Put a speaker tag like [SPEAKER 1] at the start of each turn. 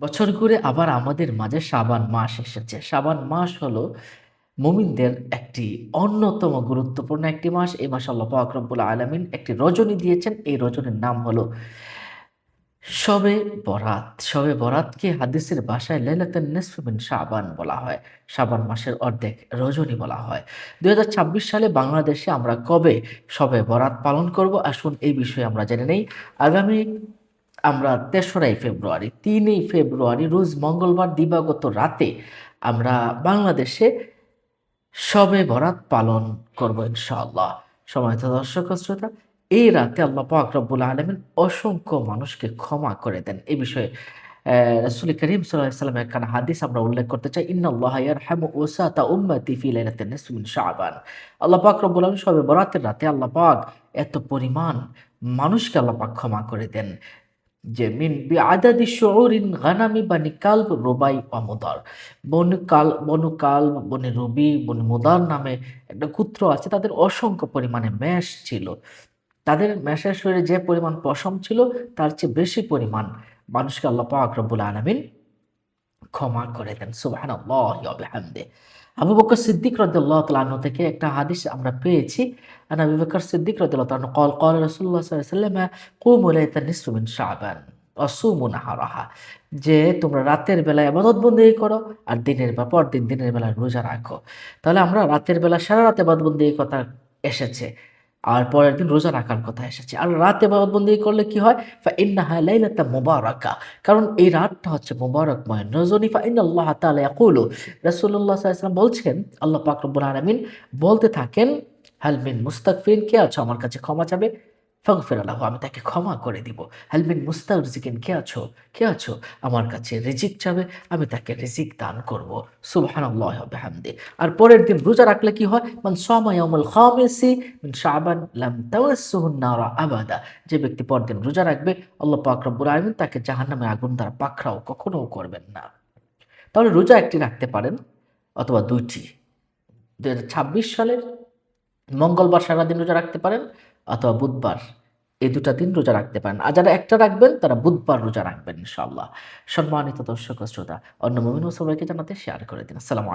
[SPEAKER 1] বছর ঘুরে আবার আমাদের মাঝে শাবান মাস এসেছে। শাবান মাস হলো মুমিনদের একটি অন্যতম গুরুত্বপূর্ণ একটি মাস। এই মাসে আল্লাহ পাক রব্বুল আলামিন একটি রজনী দিয়েছেন। এই রজনীর নাম হলো শবে বরাত। শবে বরাতকে হাদিসের ভাষায় লাইলাতুন নিসফ মিন শাবান বলা হয়। শাবান মাসের অর্ধেক রজনী বলা হয়। ২০২৬ সালে বাংলাদেশে আমরা কবে শবে বরাত পালন করব? আসুন এই বিষয়ে আমরা জেনে নেই। আগামী আমরা ৩রাই ফেব্রুয়ারি, ৩ই ফেব্রুয়ারি রোজ মঙ্গলবার দিবাগত রাতে আমরা বাংলাদেশে শবে বরাত পালন করব ইনশাআল্লাহ। সম্মানিত দর্শক ও শ্রোতা, এই রাতে আল্লাহ পাক রব্বুল আলামিন অসংখ্য মানুষকে ক্ষমা করে দেন। এই বিষয়ে রাসূল করিম সাল্লাল্লাহু আলাইহি ওয়াসাল্লামের একখানা হাদিস আমরা উল্লেখ করতে চাই। ইন্নাল্লাহা ইয়ারহামু উসাতা উম্মতি ফি লাইলাতিন নিসফি মিন শাবান। আল্লাহ পাক রব্বুল আলামিন শবে বরাতের রাতে আল্লাহ পাক এত পরিমাণ মানুষকে আল্লাহ পাক ক্ষমা করে দেন যে মিন বিআদাদি শুউরিন গানামি বানি কালব রুবাই ওয়া মুদার। বনু কাল, বনি রবি, বনি মুদার নামে একটা গোত্র আছে। তাদের অসংখ্য পরিমাণে মেষ ছিল। তাদের মেষের শরীরে যে পরিমাণ পশম ছিল তার চেয়ে বেশি পরিমাণ মানুষকে আল্লাহ পাক রব্বুল আলামিন ক্ষমা করে দেন। সুবহানাল্লাহি ওয়া বিহামদিহি। আবু বকর সিদ্দিক রাদিয়াল্লাহু তাআলা আনহু থেকে একটা হাদিস আমরা পেয়েছি। আবু বকর সিদ্দিক রাদিয়াল্লাহু তাআলা আনহু ক্বাল রাসূলুল্লাহ সাল্লাল্লাহু আলাইহি ওয়াসাল্লাম কুমু লাইলাতান নিসফি মিন শাবান ওয়া সুমু নাহারাহা, যে তোমরা রাতের বেলা ইবাদত বন্দেগী করো আর দিনের বা পরদিন দিনের বেলা রোজা রাখো। তাহলে আমরা রাতের বেলা সারা রাত ইবাদত বন্দেগীর কথা এসেছে। আর পরের দিন রোজা রাখার কথা এসেছে। আর রাতে ইবাদত বন্দেগী করলে কি হয়? ইন্নাহা লাইলাতুম মুবারাকা, কারণ এই রাতটা হচ্ছে মুবারকময় রজনী। ইন্নাল্লাহ তাআলা ইয়াকুলু, রাসূলুল্লাহ সাল্লাল্লাহু আলাইহি ওয়াসাল্লাম বলছেন, আল্লাহ পাক রব্বুল আলামিন বলতে থাকেন, হাল মিন মুস্তাগফিরিন, কে আছো আমার কাছে ক্ষমা চাবে? ফাগফির লাহু, আমি তাকে ক্ষমা করে দিব। হাল মিন মুস্তারজিকিন, কে আছো আমার কাছে রিজিক চাবে? আমি তাকে রিজিক দান করব। সুবহানাল্লাহি ওয়া বিহামদিহি। আর পরের দিন রোজা রাখলে কি হয়? মান সামা ইয়াউমুল খামিসি মিন শাবান লাম তাওয়াসসুহুন নারা আবাদা, যে ব্যক্তি পরদিন রোজা রাখবে আল্লাহ পাক রব্বুল আলামিন তাকে জাহান্নামের আগুন দ্বারা পাকড়াও কখনো করবেন না। তাহলে রোজা একটি রাখতে পারেন অথবা ২টি। ২০২৬ সালের মঙ্গলবার সারাদিন রোজা রাখতে পারেন অথবা বুধবার, এই ২টা দিন রোজা রাখতে পারেন। আর যারা একটা রাখবেন তারা বুধবার রোজা রাখবেন ইনশাআল্লাহ। সম্মানিত দর্শক ও শ্রোতা, অন্য মুমিন ও সবাইকে জানাতে শেয়ার করে দিন। আসসালামু আলাইকুম।